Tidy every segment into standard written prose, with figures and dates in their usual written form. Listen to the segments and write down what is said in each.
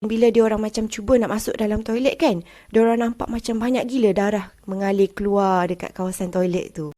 Bila dia orang macam cuba nak masuk dalam toilet kan, dia orang nampak macam banyak gila darah mengalir keluar dekat kawasan toilet tu.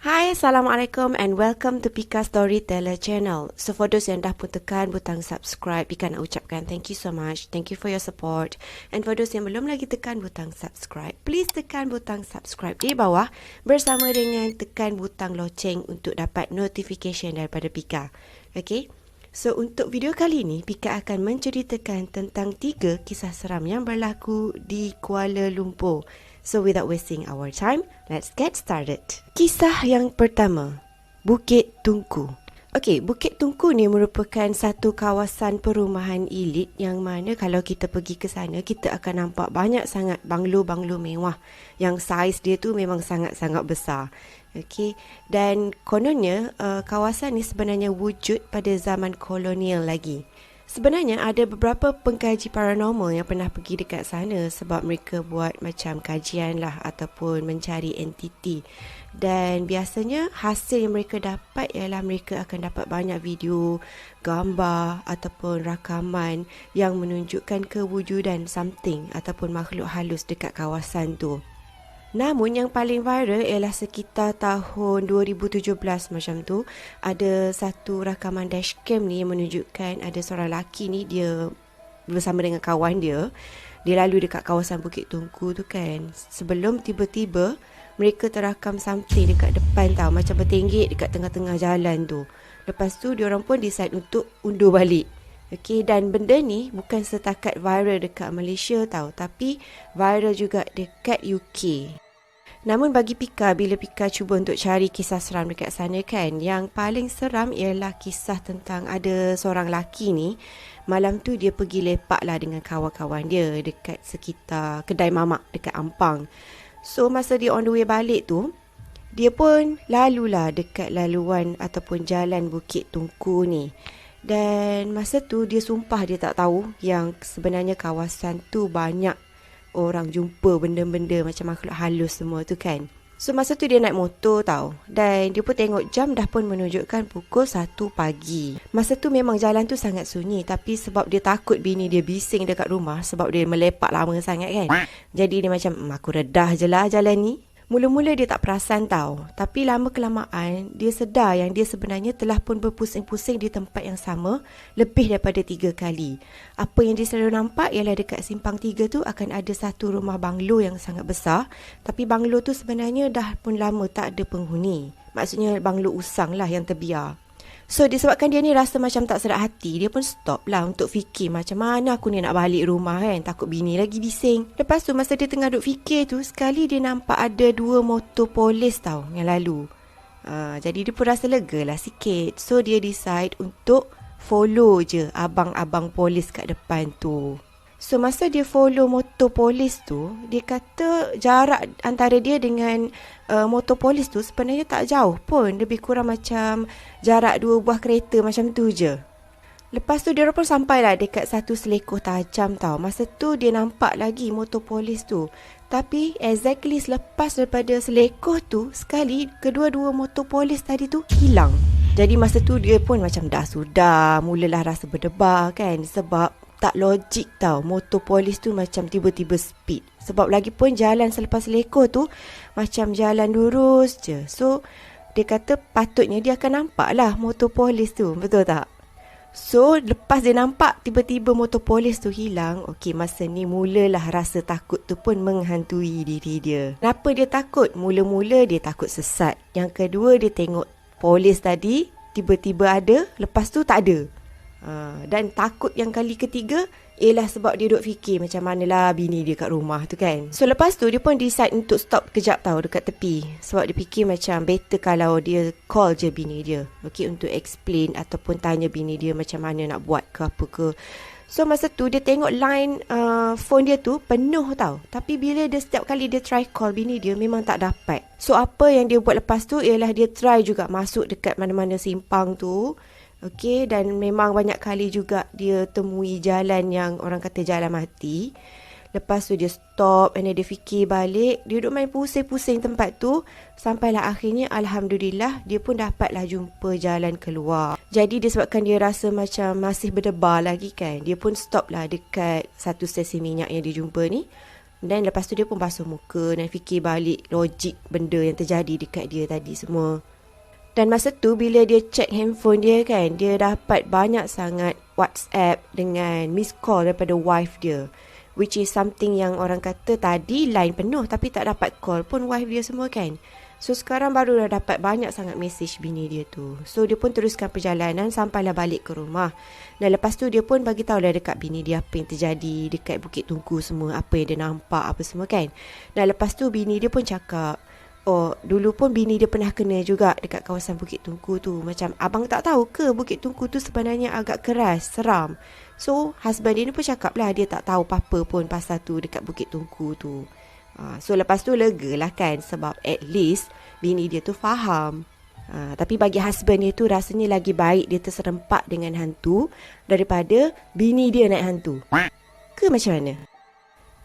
Hai, Assalamualaikum and welcome to Pika Storyteller channel. So for those yang dah pun tekan butang subscribe, Pika nak ucapkan thank you so much. Thank you for your support. And for those yang belum lagi tekan butang subscribe, please tekan butang subscribe di bawah bersama dengan tekan butang loceng untuk dapat notification daripada Pika. Okay? So untuk video kali ini, Pika akan menceritakan tentang 3 kisah seram yang berlaku di Kuala Lumpur. So without wasting our time, let's get started. Kisah yang pertama, Bukit Tunku. Okey, Bukit Tunku ni merupakan satu kawasan perumahan elit yang mana kalau kita pergi ke sana, kita akan nampak banyak sangat banglo-banglo mewah yang saiz dia tu memang sangat-sangat besar. Okey, dan kononnya kawasan ni sebenarnya wujud pada zaman kolonial lagi. Sebenarnya ada beberapa pengkaji paranormal yang pernah pergi dekat sana sebab mereka buat macam kajian lah ataupun mencari entiti. Dan biasanya hasil yang mereka dapat ialah mereka akan dapat banyak video, gambar ataupun rakaman yang menunjukkan kewujudan something ataupun makhluk halus dekat kawasan tu. Namun yang paling viral ialah sekitar tahun 2017 macam tu, ada satu rakaman dashcam ni yang menunjukkan ada seorang lelaki ni, dia bersama dengan kawan dia lalu dekat kawasan Bukit Tunku tu kan. Sebelum tiba-tiba mereka terakam something dekat depan tau, macam bertenggek dekat tengah-tengah jalan tu. Lepas tu diorang pun decide untuk undur balik. Okey, dan benda ni bukan setakat viral dekat Malaysia tau, tapi viral juga dekat UK. Namun bagi Pika, bila Pika cuba untuk cari kisah seram dekat sana kan, yang paling seram ialah kisah tentang ada seorang lelaki ni, malam tu dia pergi lepak lah dengan kawan-kawan dia dekat sekitar kedai mamak dekat Ampang. So masa dia on the way balik tu, dia pun lalulah dekat laluan ataupun jalan Bukit Tunku ni. Dan masa tu dia sumpah dia tak tahu yang sebenarnya kawasan tu banyak orang jumpa benda-benda macam makhluk halus semua tu kan. So masa tu dia naik motor tau, dan dia pun tengok jam dah pun menunjukkan pukul 1 pagi. Masa tu memang jalan tu sangat sunyi, tapi sebab dia takut bini dia bising dekat rumah sebab dia melepak lama sangat kan. Jadi dia macam aku redah je lah jalan ni. Mula-mula dia tak perasan tau, tapi lama kelamaan dia sedar yang dia sebenarnya telah pun berpusing-pusing di tempat yang sama lebih daripada 3 kali. Apa yang dia selalu nampak ialah dekat simpang 3 tu akan ada satu rumah banglo yang sangat besar, tapi banglo tu sebenarnya dah pun lama tak ada penghuni. Maksudnya banglo usang lah yang terbiar. So disebabkan dia ni rasa macam tak sedap hati, dia pun stop lah untuk fikir macam mana aku ni nak balik rumah kan, takut bini lagi bising. Lepas tu masa dia tengah duk fikir tu, sekali dia nampak ada 2 motor polis tau yang lalu. Jadi dia pun rasa lega lah sikit. So dia decide untuk follow je abang-abang polis kat depan tu. So masa dia follow motor polis tu, dia kata jarak antara dia dengan motor polis tu sebenarnya tak jauh pun. Lebih kurang macam jarak 2 buah kereta macam tu je. Lepas tu dia pun sampailah dekat satu selekoh tajam tau. Masa tu dia nampak lagi motor polis tu. Tapi exactly selepas daripada selekoh tu, sekali kedua-dua motor polis tadi tu hilang. Jadi masa tu dia pun macam dah sudah mulalah rasa berdebar kan, sebab tak logik tau, motor polis tu macam tiba-tiba speed. Sebab lagi pun jalan selepas leko tu macam jalan lurus je. So dia kata patutnya dia akan nampak lah motor polis tu, betul tak? So lepas dia nampak tiba-tiba motor polis tu hilang, okey, masa ni mulalah rasa takut tu pun menghantui diri dia. Kenapa dia takut? Mula-mula dia takut sesat. Yang kedua dia tengok polis tadi tiba-tiba ada, lepas tu tak ada. Dan takut yang kali ketiga ialah sebab dia duk fikir macam manalah bini dia kat rumah tu kan. So lepas tu dia pun decide untuk stop kejap tau dekat tepi, sebab dia fikir macam better kalau dia call je bini dia, okay, untuk explain ataupun tanya bini dia macam mana nak buat ke apa ke. So masa tu dia tengok line phone dia tu penuh tau, tapi bila dia setiap kali dia try call bini dia memang tak dapat. So apa yang dia buat lepas tu ialah dia try juga masuk dekat mana-mana simpang tu. Okey, dan memang banyak kali juga dia temui jalan yang orang kata jalan mati. Lepas tu dia stop and then dia fikir balik. Dia duduk main pusing-pusing tempat tu. Sampailah akhirnya Alhamdulillah dia pun dapatlah jumpa jalan keluar. Jadi disebabkan dia rasa macam masih berdebar lagi kan, dia pun stop lah dekat satu stesen minyak yang dia jumpa ni. Dan lepas tu dia pun basuh muka dan fikir balik logik benda yang terjadi dekat dia tadi semua. Dan masa tu bila dia check handphone dia kan, dia dapat banyak sangat WhatsApp dengan miss call daripada wife dia. Which is something yang orang kata tadi line penuh tapi tak dapat call pun wife dia semua kan. So sekarang baru dah dapat banyak sangat message bini dia tu. So dia pun teruskan perjalanan sampailah balik ke rumah. Dan lepas tu dia pun bagi tahulah dekat bini dia apa yang terjadi dekat Bukit Tungku semua, apa yang dia nampak apa semua kan. Dan lepas tu bini dia pun cakap, oh dulu pun bini dia pernah kena juga dekat kawasan Bukit Tungku tu. Macam abang tak tahu ke Bukit Tungku tu sebenarnya agak keras, seram. So husband dia ni pun cakap lah dia tak tahu apa-apa pun pasal tu dekat Bukit Tungku tu. So lepas tu lega lah kan, sebab at least bini dia tu faham. Tapi bagi husband dia tu rasanya lagi baik dia terserempak dengan hantu daripada bini dia naik hantu. Ke macam mana?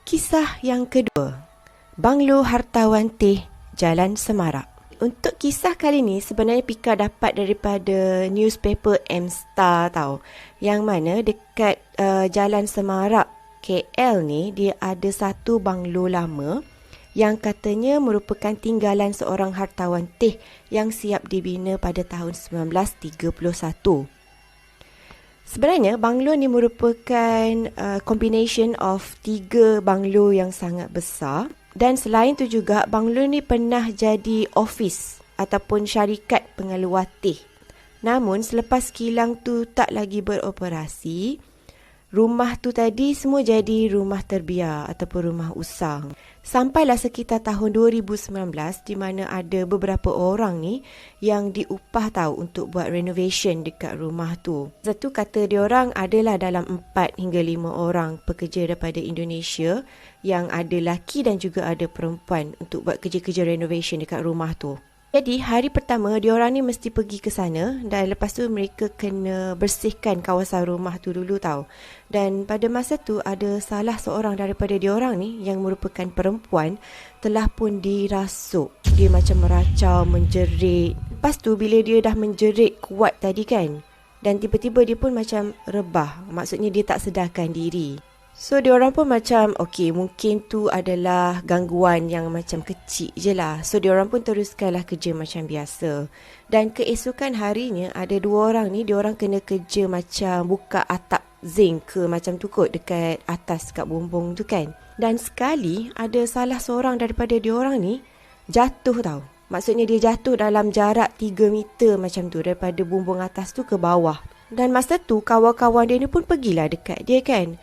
Kisah yang kedua, Banglo Hartawan Teh, Jalan Semarak. Untuk kisah kali ni sebenarnya Pika dapat daripada newspaper M-Star tau. Yang mana dekat Jalan Semarak KL ni dia ada satu banglo lama yang katanya merupakan tinggalan seorang hartawan teh yang siap dibina pada tahun 1931. Sebenarnya banglo ni merupakan combination of 3 banglo yang sangat besar. Dan selain tu juga banglo ni pernah jadi office ataupun syarikat pengeluar teh. Namun selepas kilang tu tak lagi beroperasi, rumah tu tadi semua jadi rumah terbiar ataupun rumah usang. Sampailah sekitar tahun 2019 di mana ada beberapa orang ni yang diupah tahu untuk buat renovation dekat rumah tu. Satu kata diorang adalah dalam 4 hingga 5 orang pekerja daripada Indonesia yang ada lelaki dan juga ada perempuan untuk buat kerja-kerja renovation dekat rumah tu. Jadi hari pertama diorang ni mesti pergi ke sana dan lepas tu mereka kena bersihkan kawasan rumah tu dulu tau. Dan pada masa tu ada salah seorang daripada diorang ni yang merupakan perempuan telah pun dirasuk. Dia macam meracau, menjerit. Lepas tu bila dia dah menjerit kuat tadi kan, dan tiba-tiba dia pun macam rebah. Maksudnya dia tak sedarkan diri. So diorang pun macam okey, mungkin tu adalah gangguan yang macam kecil je lah. So diorang pun teruskanlah kerja macam biasa. Dan keesokan harinya ada 2 orang ni, diorang kena kerja macam buka atap zinc ke macam tu kot dekat atas kat bumbung tu kan. Dan sekali ada salah seorang daripada diorang ni jatuh tau. Maksudnya dia jatuh dalam jarak 3 meter macam tu daripada bumbung atas tu ke bawah. Dan masa tu kawan-kawan dia ni pun pergilah dekat dia kan,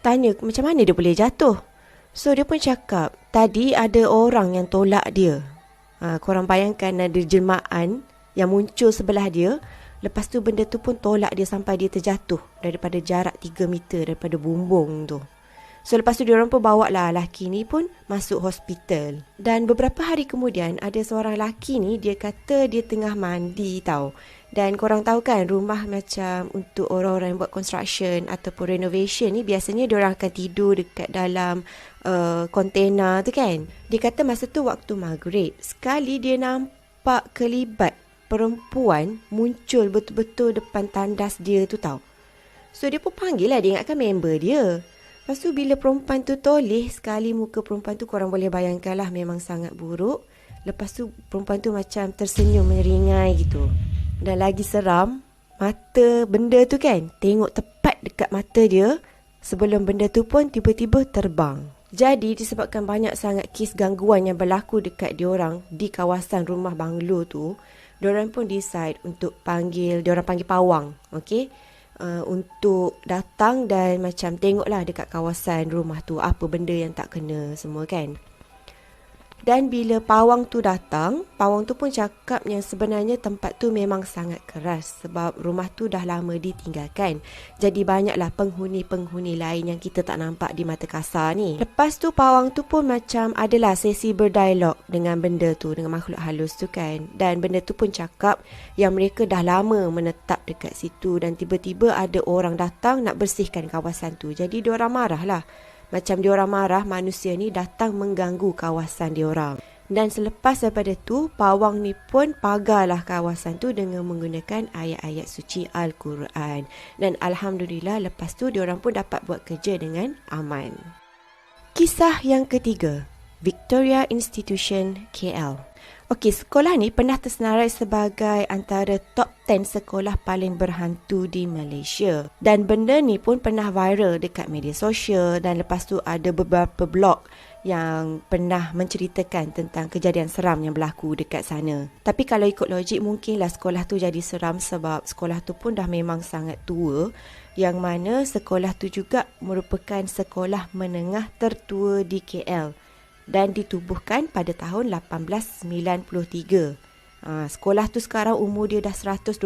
tanya macam mana dia boleh jatuh. So dia pun cakap tadi ada orang yang tolak dia. Korang bayangkan ada jelmaan yang muncul sebelah dia. Lepas tu benda tu pun tolak dia sampai dia terjatuh daripada jarak 3 meter daripada bumbung tu. So lepas tu diorang pun bawa lah lelaki ni pun masuk hospital. Dan beberapa hari kemudian ada seorang lelaki ni, dia kata dia tengah mandi tau. Dan korang tahu kan rumah macam untuk orang-orang yang buat construction ataupun renovation ni biasanya diorang akan tidur dekat dalam container tu kan. Dia kata masa tu waktu maghrib, sekali dia nampak kelibat perempuan muncul betul-betul depan tandas dia tu tau. So dia pun panggil lah, dia ingatkan member dia. Lepas tu bila perempuan tu toleh, sekali muka perempuan tu korang boleh bayangkan lah memang sangat buruk. Lepas tu perempuan tu macam tersenyum menyeringai gitu. Dan lagi seram, mata benda tu kan tengok tepat dekat mata dia sebelum benda tu pun tiba-tiba terbang. Jadi disebabkan banyak sangat kes gangguan yang berlaku dekat diorang di kawasan rumah banglo tu, diorang pun decide untuk diorang panggil pawang, okay? Untuk datang dan macam tengoklah dekat kawasan rumah tu apa benda yang tak kena semua kan. Dan bila pawang tu datang, pawang tu pun cakap yang sebenarnya tempat tu memang sangat keras sebab rumah tu dah lama ditinggalkan. Jadi banyaklah penghuni-penghuni lain yang kita tak nampak di mata kasar ni. Lepas tu pawang tu pun macam adalah sesi berdialog dengan benda tu, dengan makhluk halus tu kan. Dan benda tu pun cakap yang mereka dah lama menetap dekat situ dan tiba-tiba ada orang datang nak bersihkan kawasan tu. Jadi diorang marah lah. Macam diorang marah, manusia ni datang mengganggu kawasan diorang. Dan selepas daripada tu, pawang ni pun pagarlah kawasan tu dengan menggunakan ayat-ayat suci Al-Quran. Dan Alhamdulillah lepas tu diorang pun dapat buat kerja dengan aman. Kisah yang ketiga, Victoria Institution KL. Okey, sekolah ni pernah tersenarai sebagai antara top 10 sekolah paling berhantu di Malaysia. Dan benda ni pun pernah viral dekat media sosial dan lepas tu ada beberapa blog yang pernah menceritakan tentang kejadian seram yang berlaku dekat sana. Tapi kalau ikut logik, mungkinlah sekolah tu jadi seram sebab sekolah tu pun dah memang sangat tua, yang mana sekolah tu juga merupakan sekolah menengah tertua di KL dan ditubuhkan pada tahun 1893. Sekolah tu sekarang umur dia dah 128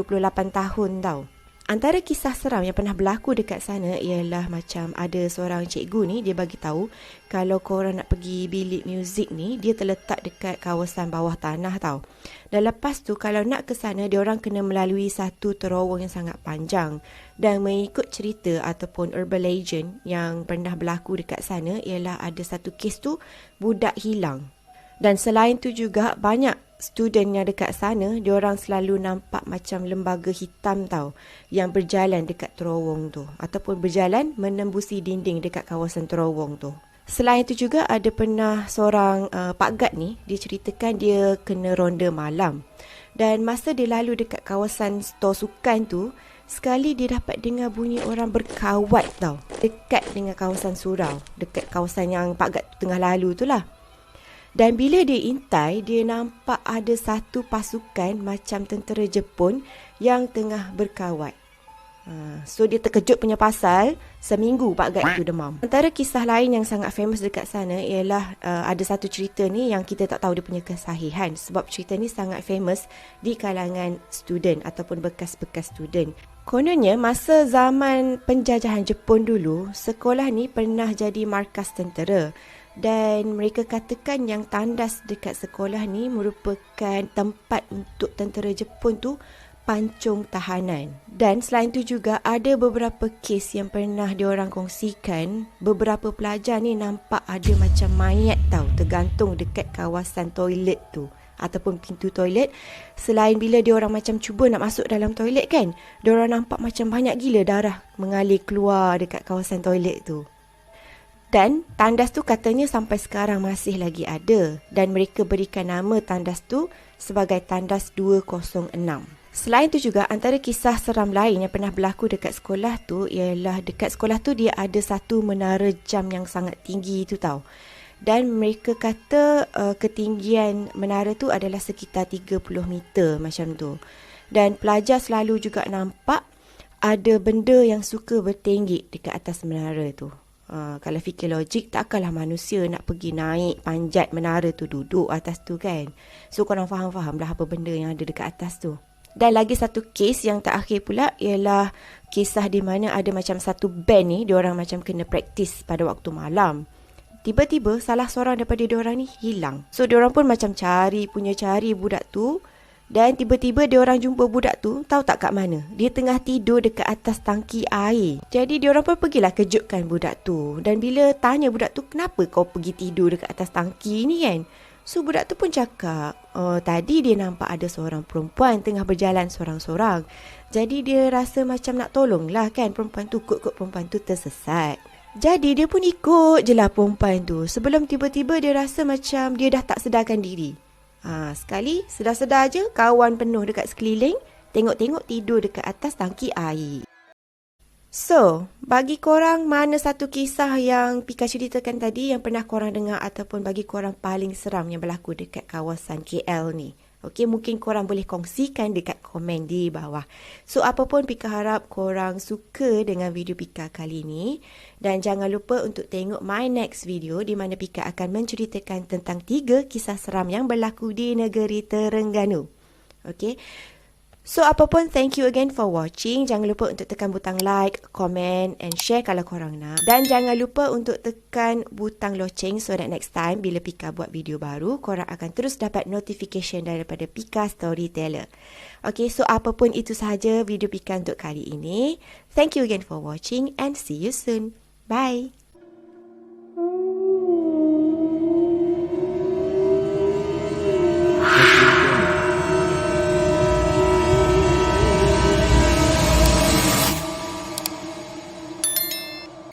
tahun tau. Antara kisah seram yang pernah berlaku dekat sana ialah macam ada seorang cikgu ni, dia bagi tahu kalau korang nak pergi bilik muzik ni, dia terletak dekat kawasan bawah tanah tau. Dan lepas tu kalau nak ke sana, diorang kena melalui satu terowong yang sangat panjang. Dan mengikut cerita ataupun urban legend yang pernah berlaku dekat sana ialah ada satu kes tu budak hilang. Dan selain tu juga banyak student yang dekat sana, diorang selalu nampak macam lembaga hitam tau yang berjalan dekat terowong tu ataupun berjalan menembusi dinding dekat kawasan terowong tu. Selain itu juga ada pernah seorang Pak Gad ni, dia ceritakan dia kena ronda malam. Dan masa dia lalu dekat kawasan stor sukan tu, sekali dia dapat dengar bunyi orang berkawat tau dekat dengan kawasan surau, dekat kawasan yang Pak Gad tengah lalu tu lah. Dan bila dia intai, dia nampak ada satu pasukan macam tentera Jepun yang tengah berkawat. So dia terkejut punya pasal seminggu Pak Gad tu demam. Antara kisah lain yang sangat famous dekat sana ialah ada satu cerita ni yang kita tak tahu dia punya kesahihan, sebab cerita ni sangat famous di kalangan student ataupun bekas-bekas student. Kononnya masa zaman penjajahan Jepun dulu, sekolah ni pernah jadi markas tentera. Dan mereka katakan yang tandas dekat sekolah ni merupakan tempat untuk tentera Jepun tu pancung tahanan. Dan selain tu juga ada beberapa kes yang pernah diorang kongsikan, beberapa pelajar ni nampak ada macam mayat tau tergantung dekat kawasan toilet tu ataupun pintu toilet. Selain bila diorang macam cuba nak masuk dalam toilet kan, diorang nampak macam banyak gila darah mengalir keluar dekat kawasan toilet tu. Dan tandas tu katanya sampai sekarang masih lagi ada dan mereka berikan nama tandas tu sebagai tandas 206. Selain tu juga antara kisah seram lain yang pernah berlaku dekat sekolah tu ialah dekat sekolah tu dia ada satu menara jam yang sangat tinggi tu tau. Dan mereka kata ketinggian menara tu adalah sekitar 30 meter macam tu. Dan pelajar selalu juga nampak ada benda yang suka bertenggek dekat atas menara tu. Kalau fikir logik, takkanlah manusia nak pergi naik panjat menara tu, duduk atas tu kan. So korang faham-faham lah apa benda yang ada dekat atas tu. Dan lagi satu kes yang terakhir pula ialah kisah di mana ada macam satu band ni, diorang macam kena praktis pada waktu malam. Tiba-tiba salah seorang daripada diorang ni hilang. So diorang pun macam cari budak tu. Dan tiba-tiba diorang jumpa budak tu, tahu tak kat mana? Dia tengah tidur dekat atas tangki air. Jadi diorang pun pergilah kejutkan budak tu. Dan bila tanya budak tu, kenapa kau pergi tidur dekat atas tangki ni kan? So budak tu pun cakap, tadi dia nampak ada seorang perempuan tengah berjalan sorang-sorang. Jadi dia rasa macam nak tolong lah kan perempuan tu, kot perempuan tu tersesat. Jadi dia pun ikut je lah perempuan tu. Sebelum tiba-tiba dia rasa macam dia dah tak sedarkan diri. Sekali sedar-sedar je, kawan penuh dekat sekeliling, tengok-tengok tidur dekat atas tangki air. So, bagi korang mana satu kisah yang Pika ceritakan tadi yang pernah korang dengar ataupun bagi korang paling seram yang berlaku dekat kawasan KL ni? Okey, mungkin korang boleh kongsikan dekat komen di bawah. So, apapun Pika harap korang suka dengan video Pika kali ni. Dan jangan lupa untuk tengok my next video di mana Pika akan menceritakan tentang 3 kisah seram yang berlaku di negeri Terengganu. Okey. So, apapun, thank you again for watching. Jangan lupa untuk tekan butang like, comment and share kalau korang nak. Dan jangan lupa untuk tekan butang loceng so that next time bila Pika buat video baru, korang akan terus dapat notification daripada Pika Storyteller. Okay, so apapun itu sahaja video Pika untuk kali ini. Thank you again for watching and see you soon. Bye!